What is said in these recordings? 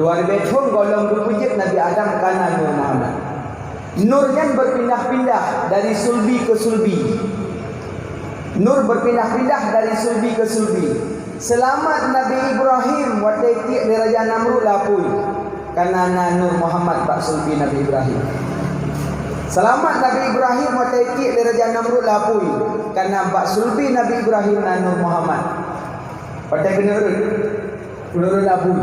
Luar bethum golong dupujit Nabi Adam kana Nur Muhammad. Nurnya berpindah-pindah dari sulbi ke sulbi. Nur berpindah-pindah dari sulbi ke sulbi. Selamat Nabi Ibrahim watati di Raja Namrud lapui. Karena Nur Muhammad bak sulbi Nabi Ibrahim. Selamat Nabi Ibrahim watati di Raja Namrud lapui. Karena bak sulbi Nabi Ibrahim dan Nur Muhammad. Patai penurut lapui.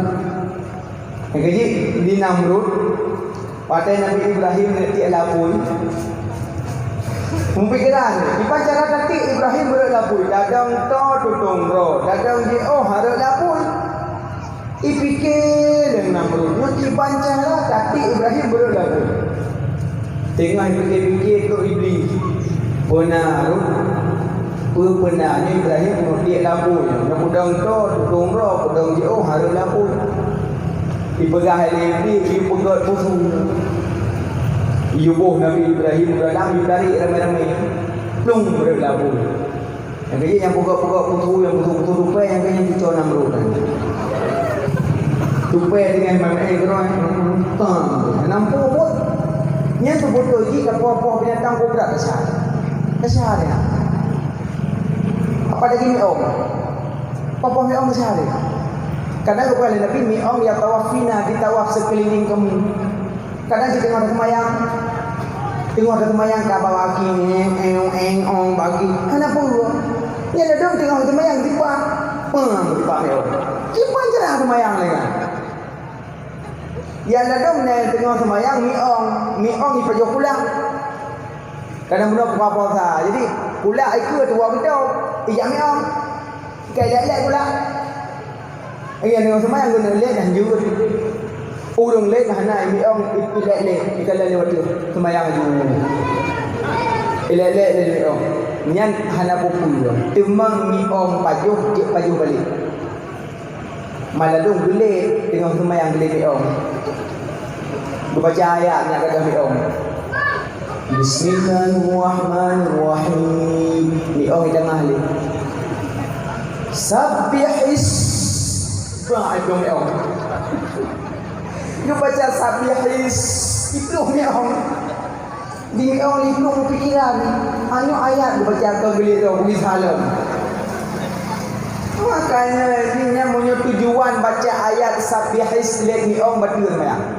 Yang keji di Namrud patai Nabi Ibrahim nanti lapui. Mempikiran di pancara nanti Ibrahim berlapui. Dadang to tutung ro. Dadang dia oh harap lapui. Ipikir dengan Namrud. Nanti pancara nanti Ibrahim berlapui. Tengah fikir-fikir tu iblis. Benar. Penanya Ibrahim nanti lapui. Dadang to tutung ro. Dadang dia oh harap lapui. Dipegah lagi, dipegat musuh. Yubuh Nabi Ibrahim dalam ditarik ramai-ramai. Plung berlabuh. Yang kaya yang pegat-pegat musuh, yang musuh-musuh tupai, yang kaya yang dicor Namrud. Tupai dengan mamai gerak, nampak pun. Yang tu bodoh je, apa-apa binatang kobra kesal. Kesal dia. Apa lagi ni om? Apa ni om kesal dia? Kadang kepada Nabi mi'ong ya tawafina di tawaf sekeliling kamu. Kadang kita tengok ada temayang ke bawah kaki ong bagi. Kenapa lu? Ya ada dong tengok temayang tipa. Tipa meo. Tipa cerah temayang lagi. Ya ada dong tengok temayang mi'ong di pojok pulang. Kadang benda apa sah. Jadi pula ikut tua betul. Ijak mi'ong. Kayak pula. Ayah dengan semua yang guna lek dan jurut. Urung lek hana miong ilek ikala lewat tu semayang ju. Ilek dari miong. Nyan hana pupu. Temang miong pajuh cik pajuh balik. Malalung gelek dengan semayang gelek miong. Baca ayat yang kata miong. Bismillahirrahmanirrahim. Miong di tengah lek. Sabbihis itu mi'ong. Dia baca sabihis itu mi'ong. Di mi'ong itu pikiran. Anu ayat dia baca ke gelir tu salam. Makanya dia punya tujuan baca ayat sabihis lek mi'ong betul mi'ong.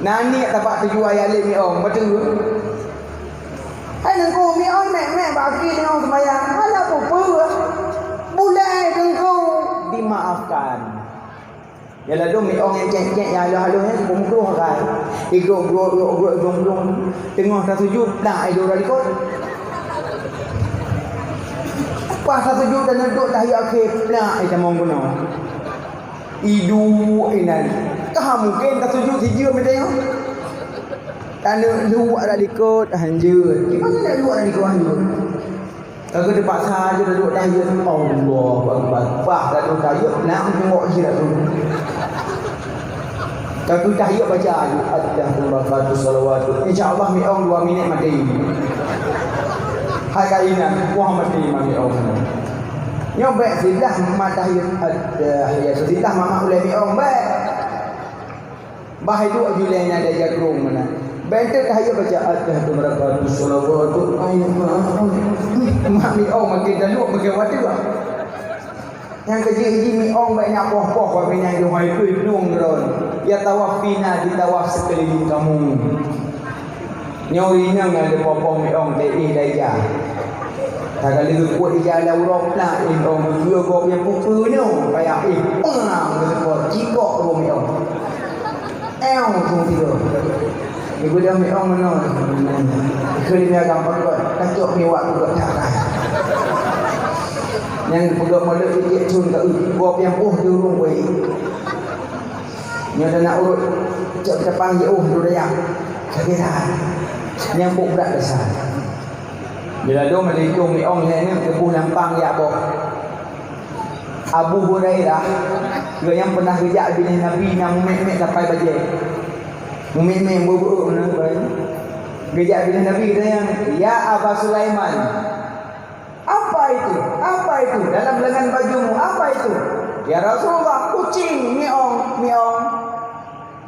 Nani tak tujuan ayat lek mi'ong betul. Hai nangku mi'ong mek bagi dengan sembahyang. Mana apa? Bulai nangku dimaafkan. Ya lalu mi'ong yang cek-cek yang halu-halunya kumkuh kan. Igro tengah tak sujud nak idul radikot. Pas tak sujud dan duduk tahiyat akhir nak kita mau guna. Idu inan. Kah mungkin tak sujud hijau macam ni. Tanda luak radikot hanjur. Gimana nak luak radikot hanjur? Kalau terpaksa saja duduk tahiyat Allah Akbar. Bah dah duduk tahiyat nak tengok sirat tu. Kalau tahiyat baca Alhamdulillah salawat. Insya-Allah mi'ong 2 minit mati. Hai kainan Muhammad mi'ong. Nyobek silah mak tahiyat silah mama ulai mi'ong baik. Bah itu julenya ada jagrung mana. Bentuk tahiyat baca Alhamdulillah salawat. Mak mi'ong makin daluk makin waktu lah. Yang keji-keji mi'ong banyak poh-poh yang itu hai kuih pelung geron. Ya tawaf fina di tawaf sekeliling kamu. Nyorinya ada poh-poh mi'ong te'ih daya. Tak kali kuat di jalan urap nak mi'ong dua gop yang pupurnya kayak pengang bersekor cikok ro mi'ong. Tung tiga. Ibu dah mi'ong mana? Kelima gampang kot. Kacuk miwak kot tak kan. Yang pegang molek dia cun kat gop yang turun wei. Yang nak urut cak depan dia tu dah. Kira. Yang pok berat besar. Bila do melikung mi'ong ni kebuh lampang ya bok. Abu Hurairah dia yang pernah kerja bini Nabi yang mek-mek sampai baje. Mek-mek bubuk mana baik. Kerja bini Nabi kata yang ya Aba Sulaiman. Apa itu? Apa itu? Dalam lengan bajumu apa itu? Ya Rasulullah, kucing mi'ong.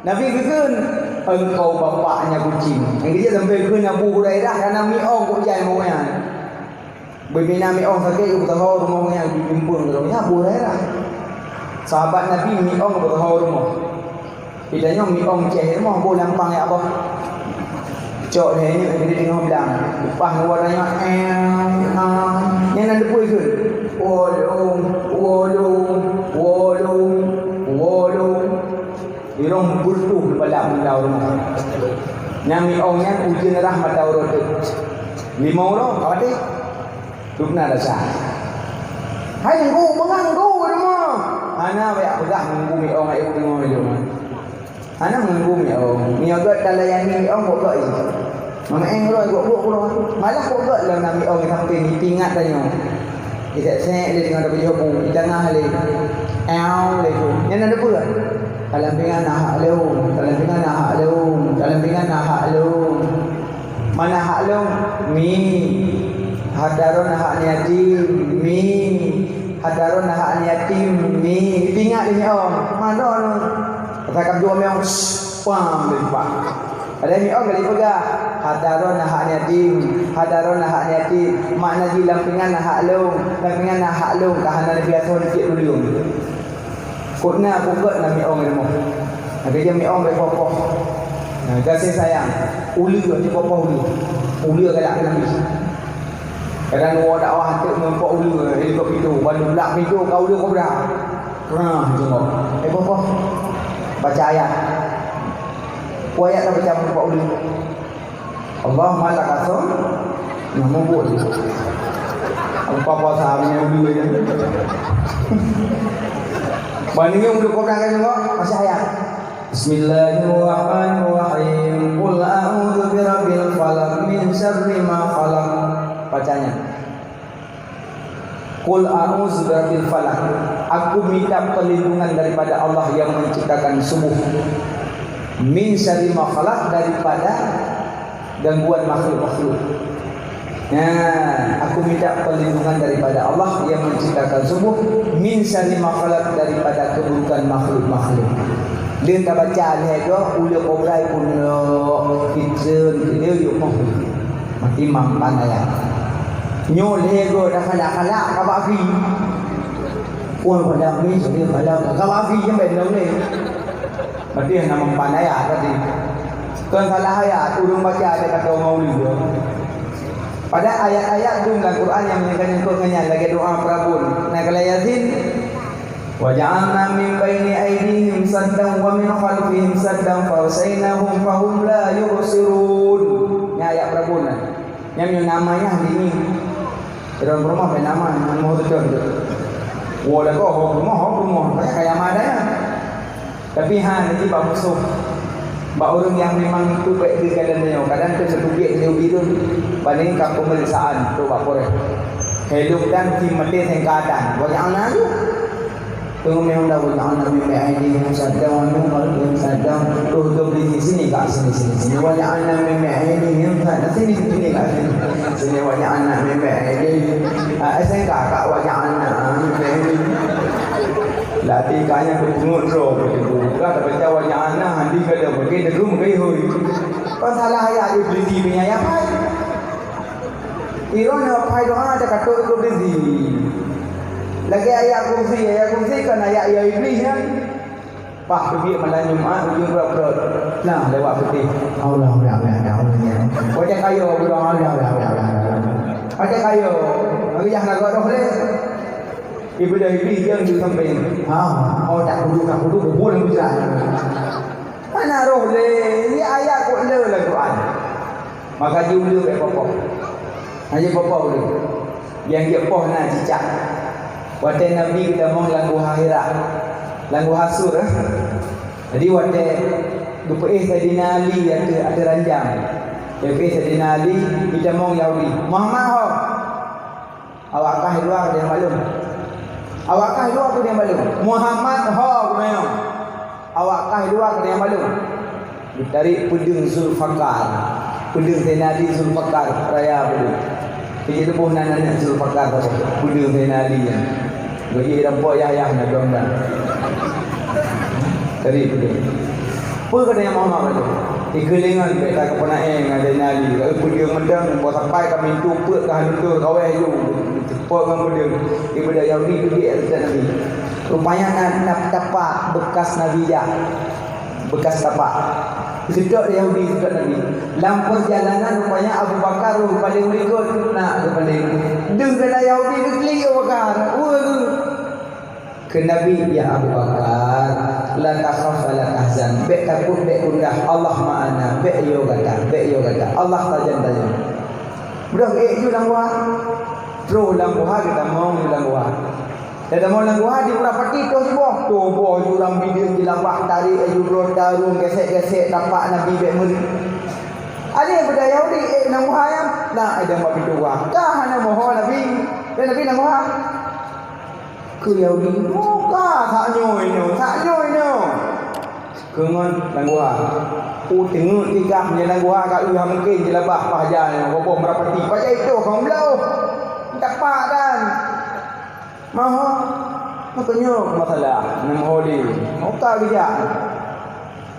Nabi kekun engkau bapaknya kucing. Yang dia sampai kekun Abu Hurairah karena miong kok jai mau yang. Berbina miong sakit ke tahu rumah yang dibimbung rumahnya Abu Hurairah. Sahabat Nabi miong ke tahu rumah. Tidaknya miong cahir rumah boleh lampang ya apa? Cok dia ni dia tengah bilang, lepas warnanya yang ada pui ke? Wolong. Dirong burtuh pada mendau rumah. Nami ongnya ujian rahmat Allah tu. 5 orang apa dia? Dukna rasa. Hai nggu mengganggu rumah. Ana baik pegang nggu mi ong ai tengok dia. Ana nggu mi ong. Ni agak dalayan mi ong kok gak ini. Mama roi kok malah kok gak lah nami ong sampai ni pingat tanya. Dia saya dia dengan ada baju pun jangan hale. Le tu. Yang ada pula. Dalam pingan nak leung, dalam pingan nak leung, dalam pingan nak leung. Mana hak leung? Mi. Hadaron hak yatim, mi. Hadaron hak yatim, mi. Pingat ni om. Mana orang? Kata dua meong pam lepak. Ada mi om kali pegang. Hadaron hak yatim, hadaron hak yatim. Makna di lampingan hak leung, lampingan hak leung. Kahana biasa dikit dulu. Kutna pukul nak miong ilmu. Nak dia miong dari popoh. Kasih sayang. Uli tu popoh uli. Uli galak Nabi. Kadang orang dakwah hantar mempak uli helikop itu. Baru belak pintu kau uli kau berah. Tengok. Popoh. Baca ayat. Ayat tak baca mempak uli. Allah malah kasut. Nama buat. Apa sahabatnya uli je. Bandingnya udah kau berangkat juga masih ayat. Bismillahirrahmanirrahim. Qul a'udzu birabbil falaq min syarri ma khalaq. Bacanya. Qul a'udzu birabbil falaq. Aku minta perlindungan daripada Allah yang menciptakan subuh. Min syarri ma khalaq, daripada gangguan makhluk-makhluk. Nah, aku minta perlindungan daripada Allah yang menciptakan subuh, min syarri ma khalaq, daripada keburukan makhluk-makhluk. Dia tak baca ni juga, ulu kobrai pun kitchen dia yuk mati mampan ya. Nyol hego dah kalak-kalak kabafi. Puan pada mi sudah kalak kabafi yang benar ni. Mati nama mampan ya tadi. Kan salah ayat urung baca ada kata mauli dia. Pada ayat-ayat dalam Al-Quran yang menyebutkan lagi doa Prabun. Nah kalau Yasin, waja'alna min baini aydihim saddan wa min khalfihim saddan fawsainahum fahum la yubsirun. Ini ayat Prabun. Yang namanya ini dalam rumah bernama nama betul. Wala ko rumah kayak mana ya. Tapi nanti Pak Musuh orang yang memang itu baik di kadang-kadang kadang tu sedikit dia biru banding kat pemeriksaan tu Pak Polres hidup dan timati sengkatan banyak anak tu tunggu memang dah banyak anak memang ini yang sadang yang sadang tu beli di sini kat sini banyak anak memang ini yang sadang sini kat sini banyak anak memang ini saya kat banyak anak memang ini latih kanya berpungut roh begitu. Kalau baca banyak anak handi kada pergi negum kai hoi. Kan salah ayat dia beli punya apa? Iron apa doa ada kata itu beli. Lagi ayat kursi kan ayat ya iblis kan. Pak pergi malam Jumaat ujung berat. Nah lewat putih. Allah. Baca kayu berdoa Allah. Baca kayu. Bagi jangan agak boleh. Ibu dari iblis yang di samping. Tak kudu boleh bicara. Mana roh le? Ini ayat kok le lah Quran. Maka jumlah ke pokok. Hanya pokok boleh. Yang dia poh nak cicak. Waktu Nabi kita mau lagu akhirat. Lagu hasur. Jadi waktu lupa Sayyidina Ali ada ranjang. Jadi Sayyidina Ali kita mau Yahudi. Muhammad awakkah luar dia maklum. Awakkah luar tu dia maklum. Muhammad memang. Awakkah luar tu dia maklum. Dari Pedung Zulfaqar. Pedung Sayyidina Ali Zulfaqar raya Pedung. Jadi tu pun anak Zulfaqar tu. Pedung Sayyidina Ali ya. Bagi rampak Yahya nak domba. Dari Pedung. Apa kata yang Muhammad kata? Dikelingan beta ke penaeng ada nali. Kalau dia mendang buat sampai kami tumpuk ke hantu kawai you. Cepat kamu dia. Ibadah Yahudi tu dia Nabi. Rupanya nak tapak bekas Nabi dia. Bekas tapak. Sedap Yahudi, sedap Nabi. Dalam perjalanan rupanya Abu Bakar paling berikut. Nak dia paling. Dengar Yahudi dia klik Abu Bakar. Ke Nabi, ya Abu Bakar, la takhaf wa la tahzan. Bek takut, bek gundah. Allah ma'ana. Bek yo kata, bek yo kata. Allah tajan-tajan. Budak you lang buah. Terus lang buah kita mau lang buah. Kita mau lang buah di berapa tito si boh. Tu boh jurang video di lambah tarik you bro darung gesek-gesek tapak Nabi bek meri. Ada budaya Yahudi nang buah ayam. Nah, ada mak pintu buah. Kah nak moho Nabi. Dan Nabi nang buah. Ke Yahudi muka tak nyoy no kengon langguah tengok tiga punya langguah kat ulah mungkin je labah pahajan bobo merapati pajak itu kau belau tak pak kan maho makanya masalah nam holi muka bija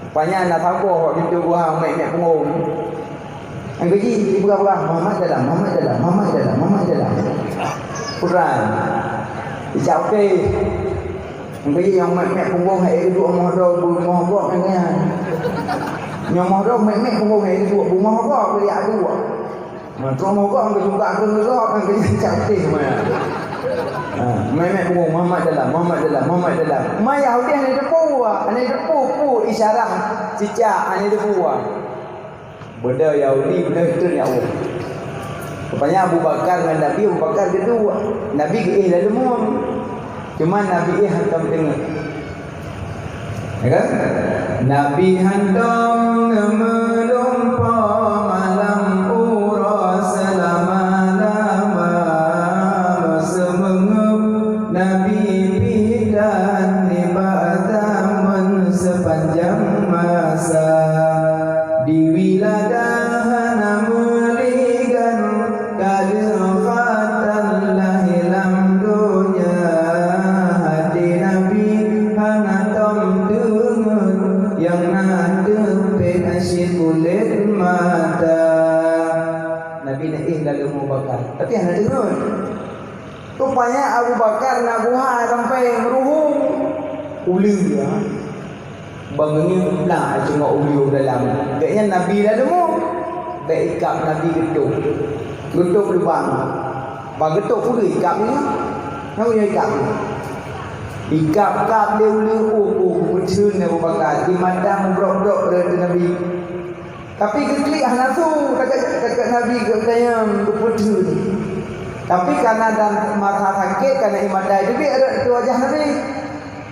rupanya nak sabar pintu gua mek punggung ang gaji dibuka-buka Muhammad dalam Quran Dicau ke Mungkin yang mek punggung hai duduk rumah dah rumah gua kan kan. Yang mahdoh mek punggung hai duduk rumah gua beli adu. Rumah gua angkat juga aku ngeroh kan kena cantik mana. Mek punggung Muhammad dalam. Mai Yahudi ane depu isyarat cicak ane depu. Benda Yahudi benda itu ni Allah. Rupanya Abu Bakar dengan Nabi, Abu Bakar kedua. Nabi ke lalu muam. Cuma Nabi hantam tengok. Ya kan? Nabi hantam melumpa malam ura selama-lama. Semengup Nabi bidan nibataman sepanjang masa. Di wiladahan meligan kalifatan lahilam dunia hati Nabi hanatom dengun yang nadepin asyik kulit mata. Nabi nak lalu Abu Bakar tapi anak dengun. Rupanya Abu Bakar nak buah sampai meruhung ulu dia bangunnya belah cuma ulu dalam. Kayaknya Nabi dah demo. Baik ikap Nabi getuk lubang. Bang getuk pula ikap ni. Apa yang ikap? Ikap dia ulu pecun Abu Bakar. Di madang brok-brok dari Nabi. Tapi keklik nafsu dekat Nabi katanya berpecun. Tapi karena dan mata sakit karena imadai jadi ada di wajah Nabi.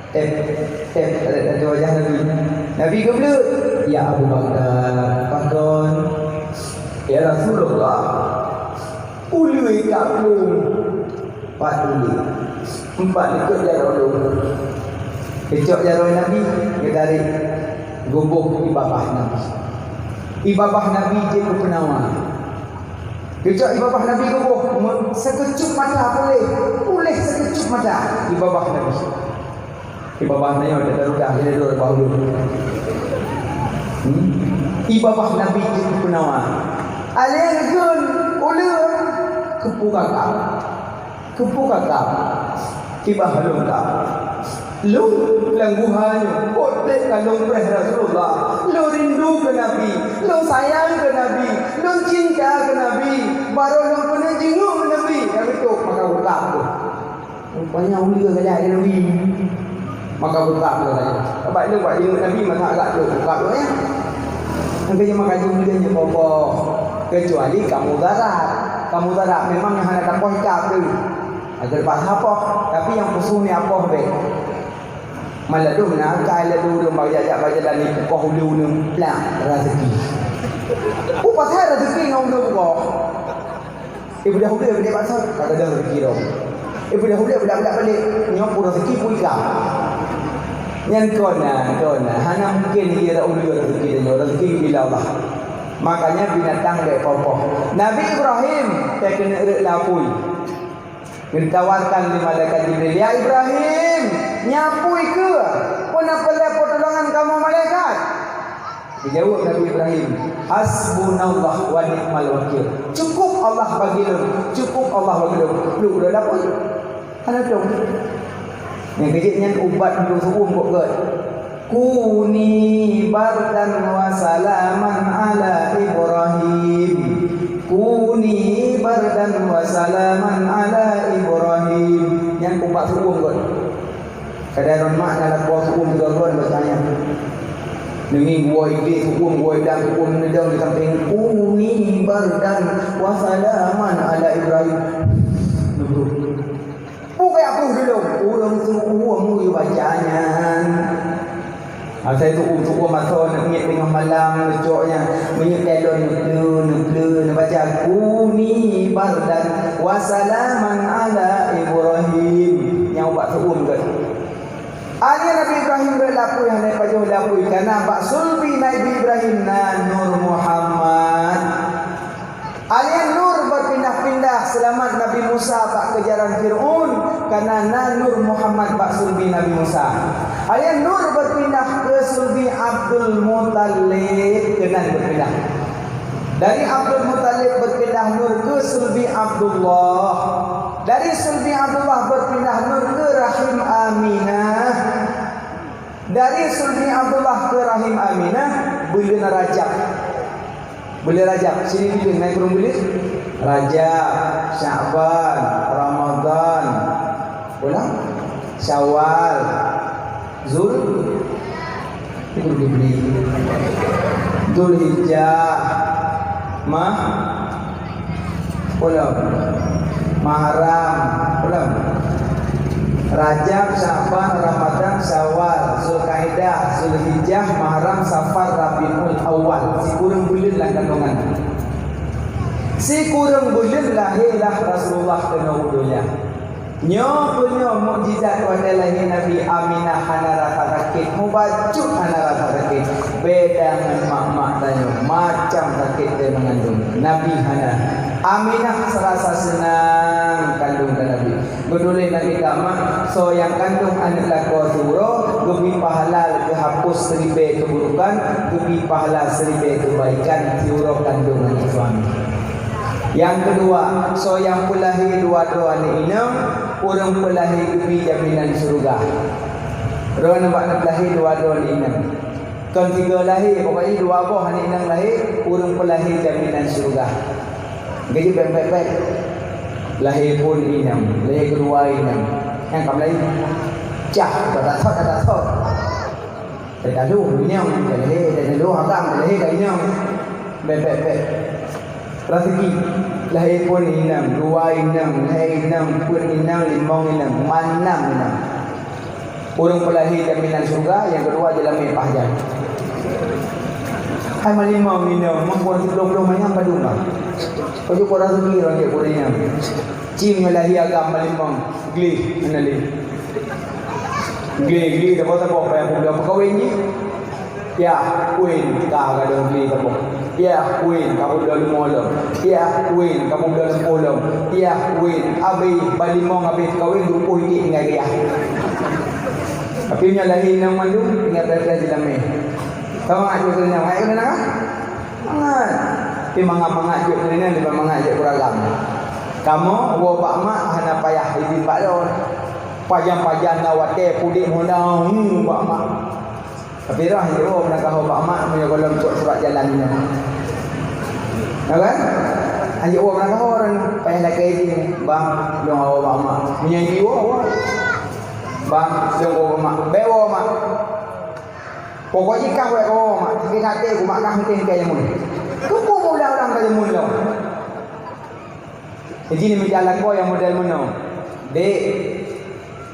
Ada wajah Nabi. Nabi kebelut. Ya Abu Bakar, pardon. Ya Rasulullah. Ulu ikap lu. 4 ulu. 4 ikut jarak lu. Kecok jarak Nabi, dia tarik gubuk ibabah Nabi. Ibabah Nabi je ke penawar. Kecok ibabah Nabi gubuk. Sekecup mata boleh sekecup mata ibabah Nabi. Ibabah Nabi ada darudah, dia duduk bawah dulu. Ibabah Nabi je ke penawar. Alih gun ulu kepu kakak kibah halung tak lu langguhannya kotek kalung preh Rasulullah lu rindu ke Nabi lu sayang ke Nabi lu cinta ke Nabi baru lu pernah jenguk ke Nabi yang itu maka buka tu rupanya ulia ke Nabi maka buka tu sebab lu buat jenguk Nabi maka agak tu buka tu ya nanti maka jenguknya boboh kecuali kamu darat memang yang hendak tapoh hikap tu agar pas hapoh tapi yang pusuh ni apoh be maladu nak lalu dum baca dan ni koh ulu ni plan rezeki pasal rezeki ngom tu kok ibu dah boleh balik pasal kata dah rezeki dah ibu dah boleh budak balik nyok pun rezeki pun ikam nyan kona hana mungkin dia dah ulu rezeki dia rezeki bila Allah. Makanya binatang dek popoh. Nabi Ibrahim tak kena lapui. Ditawarkan di malaikat Jibril, ya Ibrahim, nyapui ke? Pun apa pertolongan kamu malaikat? Dijawab Nabi Ibrahim, hasbunallah wa ni'mal wakil. Cukup Allah bagi lu, cukup Allah bagi lu. Lu dah dapat. Ana dong. Yang kejitnya ubat dulu suum kok get. Kuni bardan wa salaman ala Ibrahim. Kuni bardan wa salaman ala Ibrahim. Yang ubat suum kok. Kadang mak nak buat suum juga kan bertanya. Dengan gua ide hukum gua dan hukum nedang di samping kuni bardan wa salaman ala Ibrahim. Bukan aku dulu, orang suruh mu bacanya. Saya tu untuk masa nak ingat tengah malam lecoknya, menyuk telon nukle baca kuni bardan wa salaman ala Ibrahim. Yang buat suum kan. Ali Nabi Ibrahim berlaku yang naik pajau laku kerana bak sulbi Nabi Ibrahim na Nur Muhammad. Ali Nur berpindah-pindah selamat Nabi Musa bak kejaran Fir'aun kerana na Nur Muhammad bak sulbi Nabi Musa. Ali Nur berpindah ke sulbi Abdul Muttalib kena berpindah. Dari Abdul Muttalib berpindah Nur ke sulbi Abdullah. Dari sulbi Abdullah berpindah Nur ke rahim Aminah. Dari sulbi Abdullah ke rahim Aminah bulan Rajab. Bulan Rajab. Sini bulan naik kurang bulan. Rajab, Sya'ban, Ramadan, ulang, Syawal, Zul, Dzulhijjah, ulang, Muharram, ulang, Rajab, Sya'ban, Ramadan, Syawal, Zulkaidah, Zulhijjah, Muharram, Safar, Rabiul Awal. Si kurang bulan lah kandungan. Si kurang bulan lahirlah Rasulullah ke dunia. Nyo punya mukjizat pada lahir Nabi Aminah hana rasa sakit, mubajuk hana rasa sakit. Beda dengan mak-mak tanya, macam sakit dia mengandung. Nabi hana. Aminah serasa senang kandung ke Nabi. Bedulin Nabi tamat, so yang kandung anak lakwa suruh, lebih pahala lebih hapus seribu keburukan, lebih pahala seribu kebaikan, suruh kandung anak suami. Yang kedua, so yang pelahir dua-dua ni inam, orang pelahir lebih jaminan surga. Orang nampak nak pelahir dua-dua ni inam. Kan tiga lahir, pokoknya dua buah ni inam lahir, orang pelahir jaminan surga. Gaji baik-baik. Lahir pun inam, lahir kedua inam. Yang kamu lahir, cah, tak tahu. Tak tahu, inam, tak lahir, tak tahu, agam, tak lahir, tak inam. Baik-baik. Rezeki lahir pun inam, dua inam, lahir inam, pun inam, limau inam, manam inam. Orang pelahir jaminan surga, yang kedua jalan mepah jan. Hai malimau inam, mengkurang 10 macam padu mah. Kau juga rezeki orang dia pun inam. Cing lahir agam malimau, gli, mana li? Gli, dah apa yang sudah berkahwin ni? Ya, win kau ada gli apa? Ya, win kamu dalam malam. Ya, win kamu dalam malam. Ya, win abi balimong abi kawin rupuh ini tinggal dia. Tapi nya lahir nang mandu tinggal berada dalam ni. Kamu ngajuk ke nang ai kena kan? Mangat. Tapi mangajuk ke nang di mangajuk kurang. Kamu wo pak mak hana payah izin pak don. Pajang-pajang nawate pudik honang pak mak. Tapi rah hero nak kau pak mak punya kalau untuk surat jalan ni. Kan? Ayo orang kau orang payah nak kaji bang dong awak pak mak. Punya jiwa awak. Bang dong awak mak. Bewa mak. Pokoknya kau awak mak. Sikit kata aku mak kau mungkin kaya mun. Kupu mula orang kaya mun lo. Jadi ni menjalan kau yang model mana? Dek.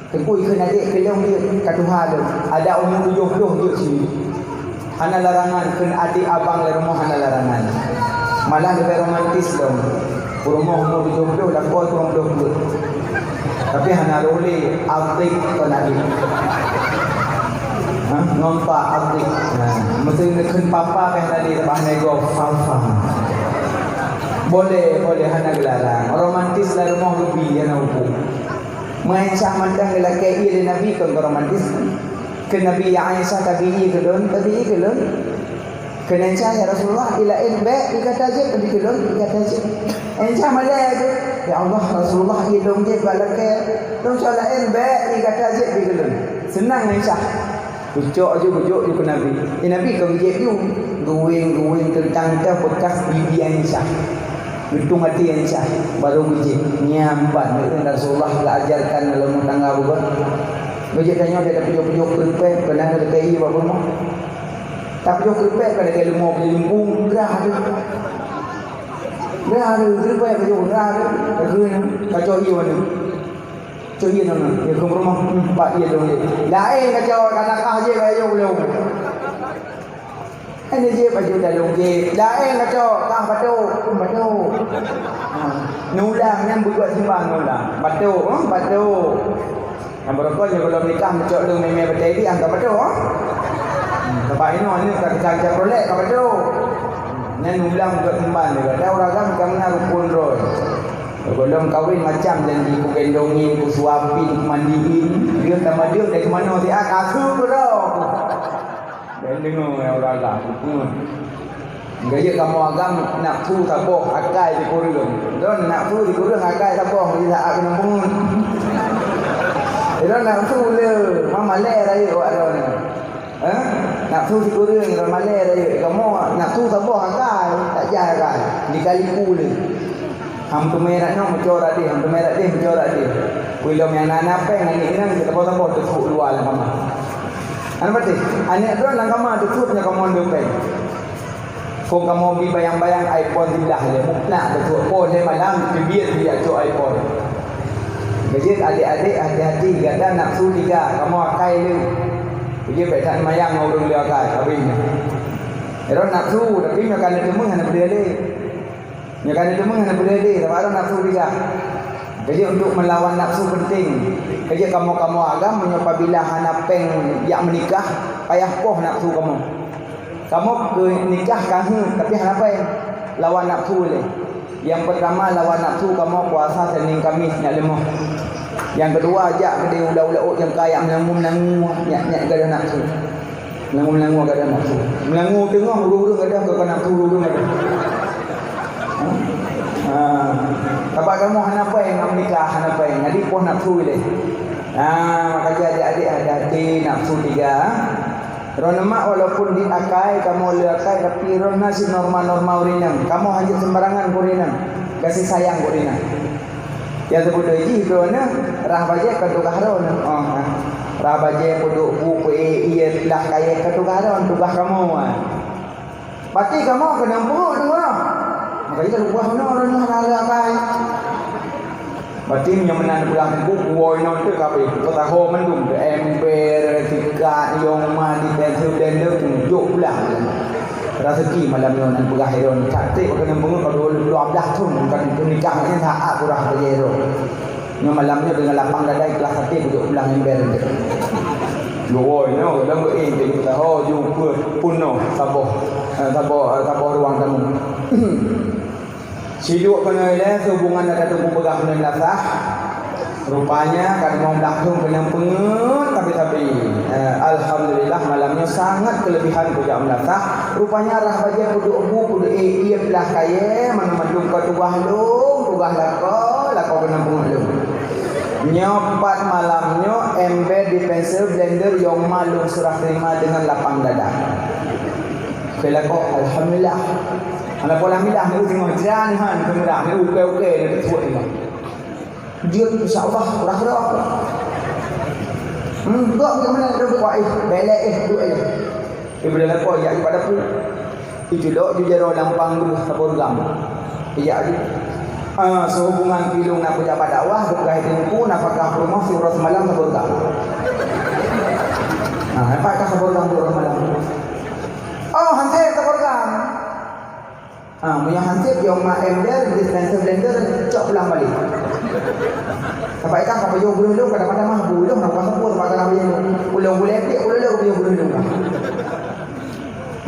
Tekui kena adik kelong dia katuha dia. Ada umur 70 dia sini. Hana larangan kena adik abang le rumah hana larangan. Malah lebih romantis dong. Rumah umur 70 dah kau turun 20. Tapi hana boleh adik kau nak adik. Nampak adik. Mesti nak kena papa kan tadi lepas nego papa. Boleh hana gelarang. Romantis lah rumah lebih dia nak ukur. Main sah mandang lelaki ia Nabi kan romantis. Ke Nabi Aisyah tabi'i ke don, tabi'i ke don. Kena ya Rasulullah ila baik dikata je dikelon dikata je. Encah malai je. Ya Allah Rasulullah ilung je balake. Dong solat baik dikata je dikelon. Senang encah. Bujuk je ke Nabi. Nabi kau je tu guing tentang bekas bibi encah. Hitung hati encah baru biji nyampan Rasulullah ajarkan dalam tangga bukan. Biji tanya dia pujuk kerpe pernah ada kai apa mau. Tak pujuk kerpe pada kai lemau limpung gerah tu. Gerah tu kerpe pujuk gerah tu. Kacau hiu tu. Kacau hiu tu. Dia ke rumah pak dia tu. Lain kacau anak je kayu belum. Ini je baju dalam je. Lain kacau kah batu. Nulang yang buat simbang nulang. Batu. Yang berokoknya kalau nikah mencok lu memang betul dia angkat betul. Sebab ini kacang rolek angkat betul. Yang nulang buat simbang juga. Dah orang kan kena rukun roy. Belum kahwin macam janji ku gendongin, ku suapin, ku mandiin. Dia sama dia dari mana dia kasut tu dah. Dan dengar orang lah. Gaya kamu agam nak tu taboh akai di kurung. Don nak tu di kurung akai taboh di saat kena bungun. Dia nak tu le, mama le raya awak dah. Nak tu di kurung mama le raya. Kamu nak tu taboh akai, tak jah akai. Dikali pula. Ham tu merah no mencorak dia, mencorak dia. Wilom yang anak peng ni kita taboh tu luar lah mama. Anak betul. Anak tu lang kamar tu punya kamu ndu peng. Kau kamu bi bayang-bayang iPhone sebelah dia. Mukna tu phone dia malam biar dia tu iPhone. Jadi adik-adik hati-hati gada nafsu tiga kamu akai lu. Jadi betan mayang orang dia akai habisnya. Eron nafsu tapi nyakan dia mung hana berdele. Nyakan dia mung hana berdele, tapi nafsu tiga. Jadi untuk melawan nafsu penting. Jadi kamu agam menyapabila hana peng yang menikah payah poh nafsu kamu. Kamu ke nikah kahun tapi apa yang lawan nafsu le. Yang pertama lawan nafsu kamu puasa Senin Khamis nak lemah. Yang kedua ajak ke dia ulau-ulau yang kaya melangu nyak gada nafsu. Melangu gada nafsu. Melangu tengah urung gada ke nafsu urung gada. Bapak kamu apa yang nak menikah apa yang jadi poh nafsu le. Maka adik-adik hati nafsu tiga. Rona mak walaupun diakai kamu leakai tapi rona si norma-norma urinam. Kamu hanya sembarangan urinam. Kasih sayang urinam. Ya sebut lagi rona rah baje katukah rona. Rah baje puduk buku iya lah kaya katukah rona tukah kamu. Pasti kamu kena buruk dengar. Maka itu lupa rona leakai. Berarti yang menan pulang buku woi non tu kape. Kota ho mendung tu ember tiga yang mandi pensel blender tunjuk pulang. Rezeki malam ni nan pegah heron cantik kena bungun kalau 12 tahun kan nikahnya saat kurang berjero. Yang malamnya dengan lapang dada kelas 1 tunjuk pulang ember tu. Woi no dalam ini kita ho jumpa puno saboh ruang tamu. Siduk kena le hubungan ada tu pegang kena lasah. Rupanya kan mau langsung kena pengen tapi alhamdulillah malamnya sangat kelebihan puja melasah. Rupanya rah baje kudu ia belah kaya mana mandung kau tugah lako kena pengen lu. Nyopat malamnya embed di pensel blender yang malum serah terima dengan lapang dada. Kelako alhamdulillah. Anak pola milah ni tengok jalan han kemudah ni okey dia buat ni. Dia insya-Allah kurang-kurang. Enggak ke mana dia buat belek duk aja. Dia boleh lapor ya pada pu. Itu dok di jero lampang dulu sabor gam. Ya di. Sehubungan pilung nak pejabat dakwah berkait dengan apakah rumah surah semalam sabor gam. Apakah sabor gam surah semalam? Oh, hansip sabor gam. Punya hansip yang mak ember dispenser blender cok pulang balik. Sampai ikan apa jauh bulu kadang-kadang mah bulu nak pasang pun makan apa yang ulang boleh dia ulang bulu.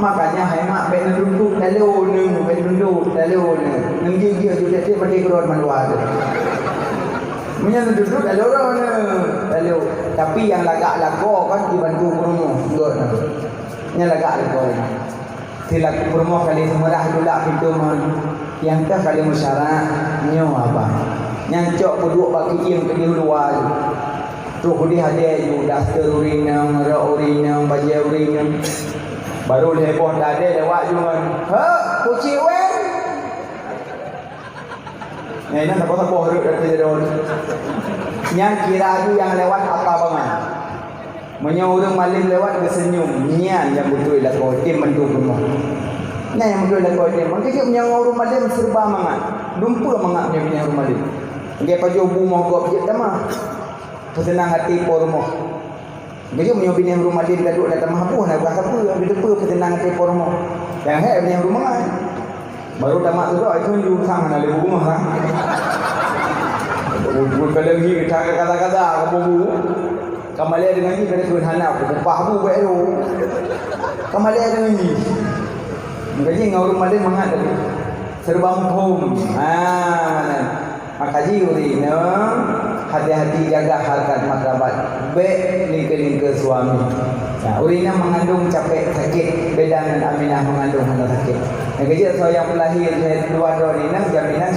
Makanya hai mak ben duduk lalu nang dia juga dia pergi keluar maluar. Punya duduk lalu tapi yang lagak lago kan dibantu rumah. Nya lagak lago. Tilak permoh kali semerah dulak pintu yang tak kali musyarak nyo apa nyancok peduk bagi yang ke luar tu kudi hadir you daster urinang ra urinang baju urinang baru heboh dah ada lewat juga ha kuci wen ni nak apa urut dari dulu yang kira tu yang lewat apa bangan menyuruh malim lewat bersenyum nian yang betul lah kau tim mendukung semua ni yang betul lah kau tim mungkin menyuruh malim serba mangat lumpur mangat menyuruh malim dia paju rumah kau pergi tamah senang hati por rumah dia menyuruh bini rumah malim dah duduk datang mampu nak buat apa dia depa senang hati por rumah yang hai bini rumah mangat baru tamat tu dah itu ju sang nak le rumah ha kalau lagi kata-kata apa bu Kamalia dengan ni kena turun hanap Upah bu baik tu Kamalia dengan ni Makanya ngau rumah dia mangat tadi Serba mumpung Makaji uri hati-hati jaga harkat martabat baik lingka-lingka suami urina mengandung capek sakit beda dengan Aminah mengandung hendak sakit kerja so yang pelahir dari keluar dari jaminan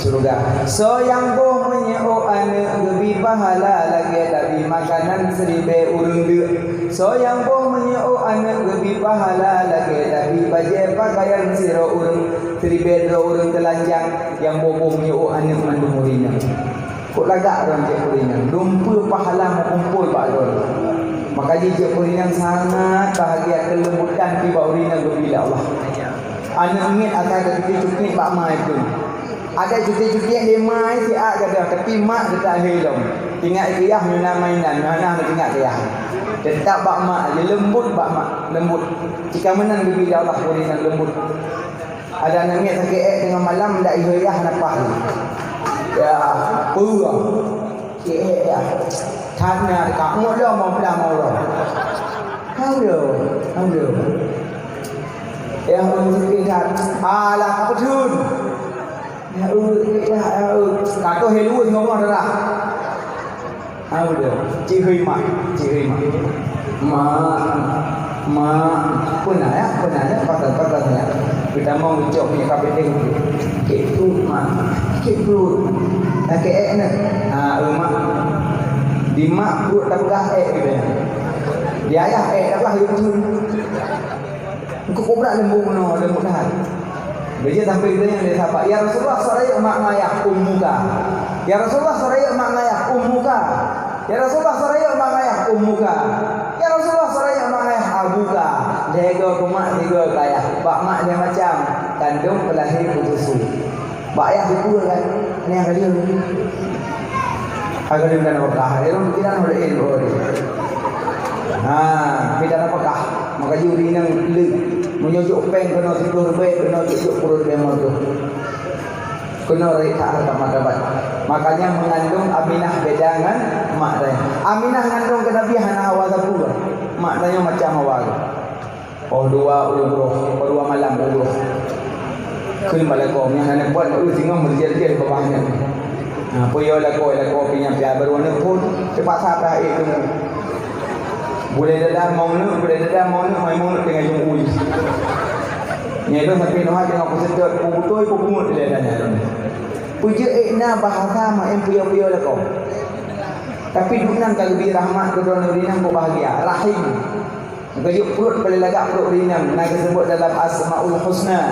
surga so yang boh menyeo anak lebih pahala lagi lebih makanan seribe urung dia so yang boh menyeo anak lebih pahala lagi lebih baju pakaian siro urung seribe dua urung telanjang yang boh menyeo anak mengandung urina kok lagak orang cek urina lumpur pahala mengumpul pak Lord maka jejak urina sangat bahagia kelembutan tiba urina berbila Allah anak ingat akan ada cuti-cuti pak mai pun ada cuti-cuti yang dia mai si ak kata tapi mak kita hilang ingat kiyah mina mainan mana nak ingat kiyah tetap pak mak je lembut pak mak lembut jika menang berbila Allah urina lembut ada anak ingat sakit dengan malam tak ihayah napah ya pura ya tanah kamu dah mau pulang mau dah halo yang mengatakan alah apa tun kata helu ngomong dah halo cihoi mak pernah ya pasal-pasalnya kita mau ucap punya kapiting gitu mak gitu kakek nak mak di mak perut tak begah gitu di ayah tak begah itu engkau kubrak lembut dah dia sampai kita yang dia sahabat ya Rasulullah saraya mak ngayah ummuka ya Rasulullah saraya mak ngayah ummuka ya Rasulullah saraya mak ngayah ummuka ya Rasulullah saraya mak ngayah abuka jaga kumak jaga kayah bak mak dia macam kandung pelahir putusu bak ayah buku kan ni yang kali ni agar dia bukan apakah dia orang tidak boleh ilmu kita apakah maka juri yang le menyujuk peng kena 10 lebih kena cucuk perut demo tu kena reka harta martabat makanya mengandung Aminah beda dengan mak dia Aminah mengandung kenabian Hawa Zabur mak dia macam Hawa dua umroh malam umroh kun malakom yang nak buat tengok berjel-jel ke bawahnya puyo lako punya pia berwarna pun cepat sampai itu boleh dadah mau mai mau dengan jumui ni tu sampai noh tengok pesedot betul pungut dia dadanya puja ekna bahasa mak em puyo lako tapi dunan kalau bi rahmat kedua nurinah ko bahagia rahim gajuk perut boleh lagak perut rinam nak disebut dalam Asmaul Husna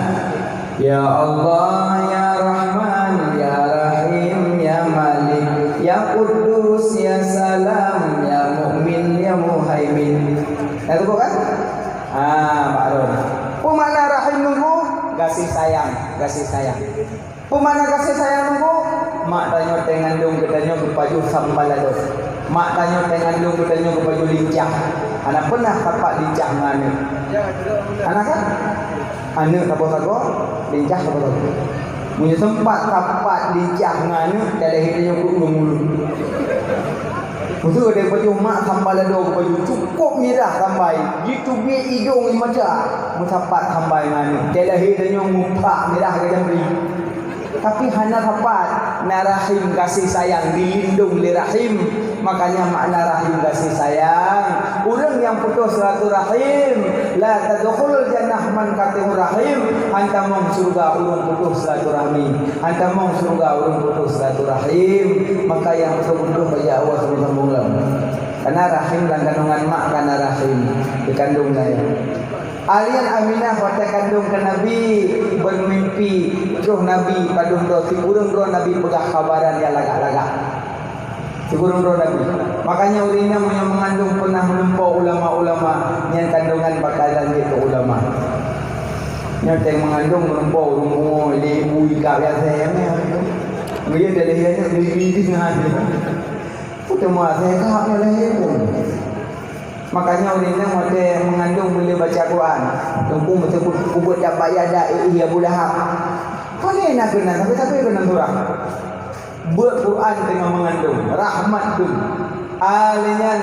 ya Allah ya Rahman ya Rahim ya Malik ya Qudus ya Salam ya Mu'min ya Muhaimin itu kan Pak Ron pemana rahim nunggu kasih sayang pemana kasih sayang nunggu mak tanya tengandung katanya berpaju sambalado mak tanya tengandung katanya berpaju lincah anak pernah tapak lincah mana anak kan anak apa-apa lincah apa-apa punya sempat tapak lincah mana kada hidupnya mulu betul ada baju mak sambalado baju cukup mirah sampai gitu bi hidung imaja mutapat sampai mana kada hidupnya mupak mirah ke jambri tapi hana tapat narahim kasih sayang, dilindung li rahim. Makanya makna rahim kasih sayang. Urang yang putus silaturahim, la tadkhulul jannah man qati'ur rahim. Anta mong surga urang putus silaturahmi. Anta mong surga urang putus silaturahim. Maka yang putus-putus baya Allah sambung karena rahim dan kandungan mak karena rahim dikandung saya. Alian Aminah waktu kandung ke Nabi bermimpi roh Nabi padung roh si burung roh Nabi pegah kabaran yang lagak-lagak si burung roh Nabi. Makanya urinya yang mengandung pernah menempuh ulama-ulama yang kandungan bakalan gitu ulama yang mengandung menempuh urung ibu ika biasa ya dia dari dia di ngadi utama saya kahapnya lahir pun. Makanya ulina mode mengandung boleh baca Quran. Tumpu betul kubut dak bayar dak iya bulahak. Boleh nak kena tapi kena surah. Buat Quran tengah mengandung rahmat tu. Alian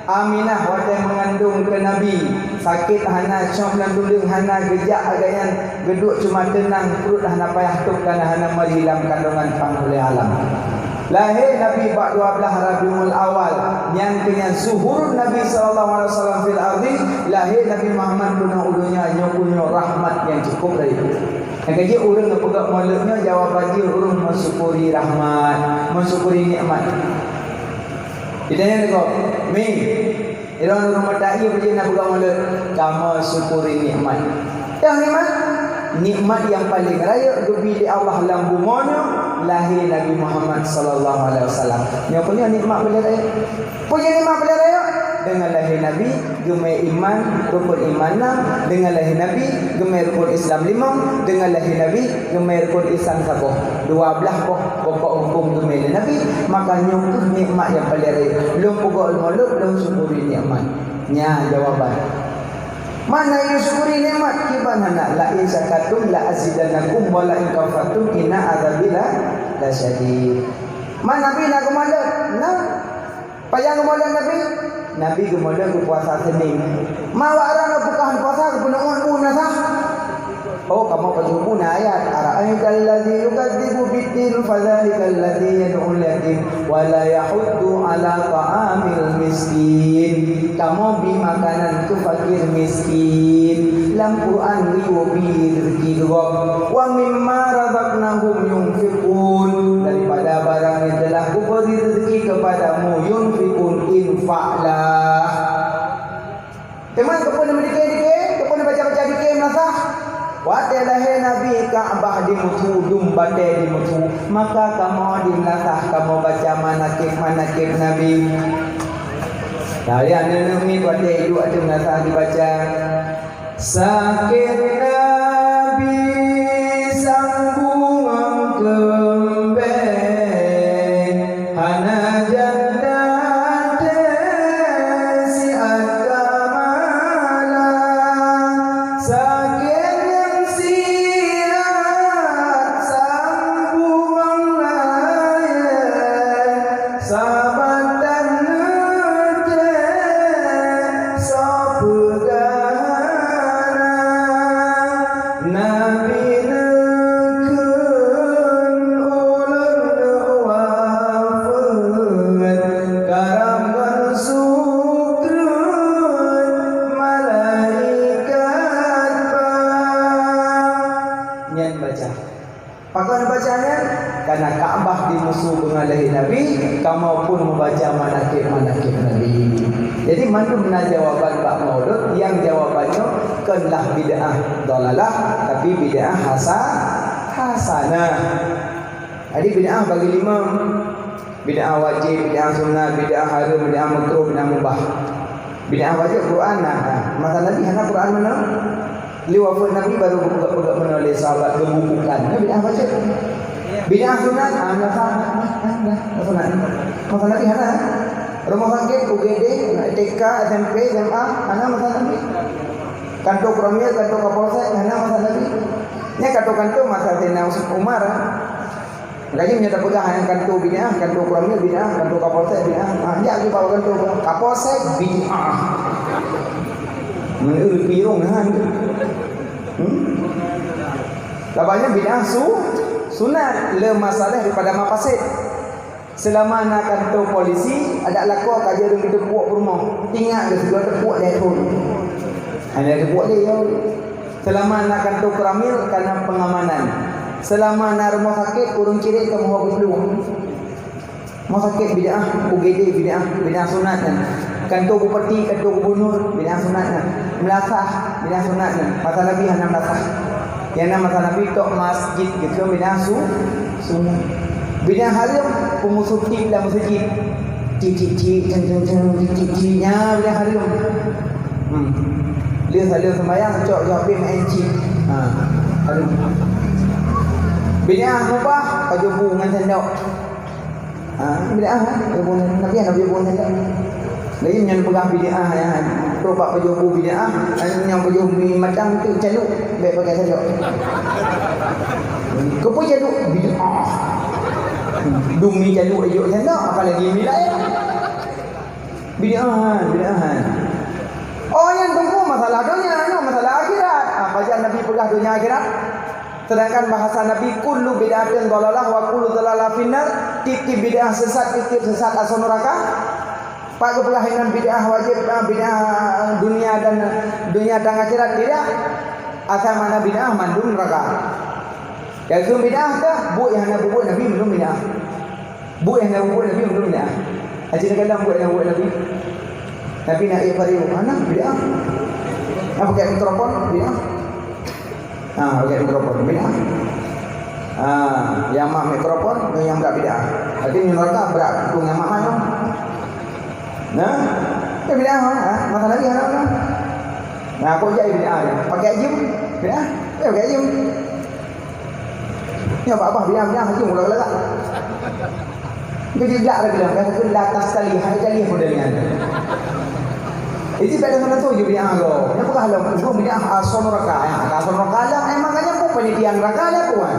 Aminah waktu mengandung ke Nabi sakit hana syok dan dudung hana gejak agayan geduk cuma tenang perut dah nak payah tuk dan hana merilam kandungan panggulai alam. Lahir Nabi 12 Rabiul Awal yang dengan zuhur Nabi sallallahu alaihi wasallam fil ardi, lahir Nabi Muhammad guna ulunya nyokunyo rahmat yang cukup dari itu. Yang kaji urang ngepegak mulutnya jawaban dia urang mensyukuri rahmat, mensyukuri nikmat. Ditanya dekat, "Mi, irang rumah dai pergi nak pegang mulut, kamu syukuri nikmat." Yang nikmat, nikmat yang paling raya bila Allah lambumonya lahir Nabi Muhammad sallallahu alaihi wasallam. Nya punya nikmat bila raya. Punya nikmat bila raya dengan lahir Nabi gemai iman rukun iman 6, dengan lahir Nabi gemai rukun Islam 5, dengan lahir Nabi gemai rukun Islam 10. 12 pokok hukum gemai Nabi. Makanya itu nikmat yang paling raya. Belum pokok mulut belum syukuri nikmat. Nya jawaban. Mana yang syukuri nikmat kibana la in syakatum la azidannakum wa la in kafartum inna adzabillah lasyadid. Mana Nabi nak kemana? Nah. Payang kemana Nabi? Nabi kemana ke puasa Senin. Mawa arang bukan puasa ke penuh nasa. Oh kamu pun ayat ara'aital ladzi yukadzibu bid-din fadzalikal ladzi yad'ul yatim wa la yahuddu 'ala ta'amil miskin. Kamu beri makanan ke fakir miskin. Dalam Quran riwayat rezeki gerok. Wa mimma razaqnahum yunfiqun. Daripada barang yang telah kuberi rezeki kepadamu yunfiqun infaqlah. Teman kepun dikit-dikit, kepun baca-baca dikit nasah. Waktu lahir Nabi Ka'bah di mutu, Dumbate di mutu. Maka kamu dinasah, kamu baca manakib Nabi. Dari anak ni waktu hidup ada nasah dibaca. Sakit Nabi sambung kembang hana jannah si akamala sakit karena Ka'bah dimusuh dengan lahir Nabi, kamu pun membaca manakib Nabi. Jadi mana benar jawaban Pak Maulud yang jawabannya kenlah bid'ah dalalah tapi bid'ah hasanah. Jadi bid'ah bagi 5. Bid'ah wajib, bid'ah sunnah, bid'ah haram, bid'ah makruh, bid'ah mubah. Bid'ah wajib Quran masa Nabi hana Quran mana? Liwafat Nabi baru buka menulis sahabat gemukukan. Bid'ah wajib. Bid'ah sunat masa Nabi hana rumah sakit UGD TK SMP SMA hana masa Nabi kantor Kromil kantor Kapolsek hana masa Nabi nya kantor masa Sayyidina Umar lagi menyata pegang yang kantor bid'ah kantor Kromil bid'ah kantor Kapolsek bid'ah dia lagi bawa kantor Kapolsek bid'ah menurut pirung kan labanya bid'ah sunat le masalah daripada mafasid. Selama nak kantor polisi ada lakor kaja dengan kita buat rumah. Tinggal ke segala tepuk dia pun. Ada tepuk dia. Selama nak kantor keramil kerana pengamanan. Selama nak rumah sakit urung kirik ke mohon dulu. Rumah sakit bid'ah, UGD bid'ah sunat kan. Kantor bupati, kantor gubernur bid'ah sunat kan. Melasah bid'ah sunat kan. Masa Nabi hanya melasah. Yang nama masa Nabi tok masjid gitu bid'ah sunat. Bid'ah haram pemusuh tip dalam masjid. Cik-cik-cik-nya bid'ah haram. Dia sembahyang cok jawabin main cik. Haram. Bid'ah mubah pajubu dengan sendok. Bid'ah Nabi buat sendok. Lagi yang pegang bid'ah yang teropak pajubu bid'ah, yang pajubu madang tu caluk baik pakai sendok. Kau pun caluk bid'ah. Dumi jalur ayuk sana apalagi wilayah bid'ah. Oh yang tunggu masalah dunia, masalah akhirat. Baca Nabi pegah dunia akhirat. Sedangkan bahasa Nabi kullu bid'atin dhalalah wa kullu dhalalah finnar. Tip-tip bid'ah sesat, tip-tip sesat asal neraka. Pak kepelahinan bid'ah wajib bid'ah dunia dan akhirat tidak. Asal mana bid'ah mandum neraka. Kalau bid'ah dah, buat yang nak buat Nabi belum bid'ah. Buat yang nak buat Nabi belum bid'ah. Haji nak kata buat yang buat Nabi. Nabi nak ia pariu, mana bid'ah? Nak pakai mikrofon bid'ah. Pakai mikrofon bid'ah. Yang mak mikrofon, yang tak bid'ah. Tapi neraka berat tu yang mak mana? Nah, bid'ah masa Nabi mana? Kau jadi bid'ah. Pakai jum bid'ah. Pakai jum. Ni apa biar haji mula gelak. Jadi gelak lagi lah. Kata atas sekali, hari kali pun dari anda. Itu pada sana tu je biar lo. Kenapa kalau belum biar asal neraka? Asal neraka lah. Maknanya pun penitian neraka lah puan.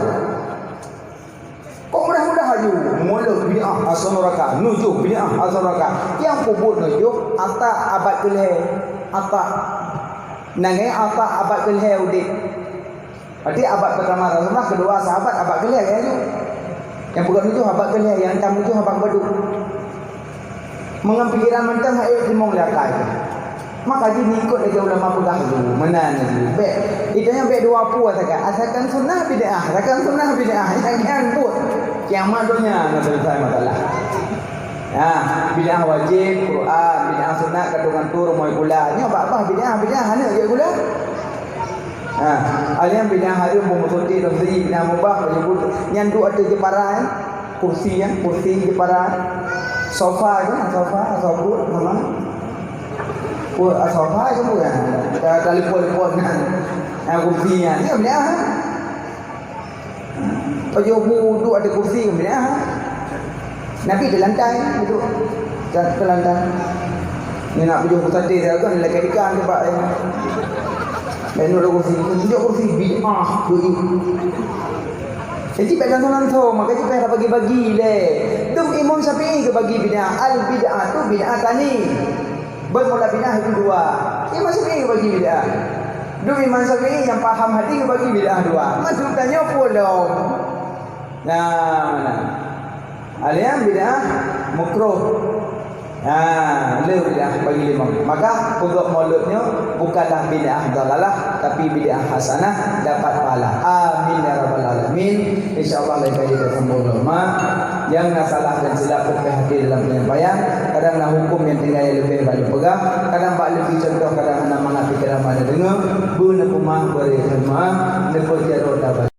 Kau mudah-mudah haji. Mula biar asal neraka. Nuju biar asal neraka. Yang kubur nuju atak abad kelih. Atak nangai atak abad kelih udik. Berarti abad pertama Rasulullah, kedua sahabat abad kelih ya tu. Yang bukan itu abad kelih, yang tamu itu abad baduk. Mengampikiran mentang ayat limong lakai. Maka dia ikut aja ulama pegang dulu. Menan dulu. Itu yang baik dua puas akan. Asalkan sunnah bid'ah, asalkan sunnah bid'ah. Jangan buat. Kiamat dunia nak selesai masalah. Bid'ah wajib, Quran, bid'ah sunnah kandungan tur moy gula. Ni apa bid'ah hana je gula. Alian bid'ah harum pemusuti dan segi bid'ah mubah menyebut nyandu ada jeparan kursi jeparan sofa sobut nama sofa itu bukan telefon kan kursinya ni bid'ah pajubu duduk ada kursi bid'ah. Nabi di lantai duduk ke lantai ni nak pajubu tadi saya kan lagi ikan pak dan ada kursi bid'ah doi. Jadi pada zaman tu maka kita dah bagi-bagi le. Dum Imam Syafi'i ke bagi bid'ah. Al bid'ah tu bid'ah tani. Bermula bid'ah itu dua. Imam Syafi'i ke bagi bid'ah. Dum Imam Syafi'i yang faham hati ke bagi bid'ah dua. Masuk tanya pulong. Nah, alian bid'ah makruh. Bid'ah bagi lima. Maka untuk mauludnya bukanlah bid'ah dalalah tapi bid'ah hasanah dapat pahala. Amin ya rabbal alamin. Insyaallah lain kali kita sambung ulama yang nak salah dan silap hati dalam penyampaian. Kadang nak hukum yang tinggal yang lebih banyak pegang. Kadang bak lebih contoh kadang nak mengapi kadang mana dengar. Bu nak pemah beri semua. Lepas jarod dapat.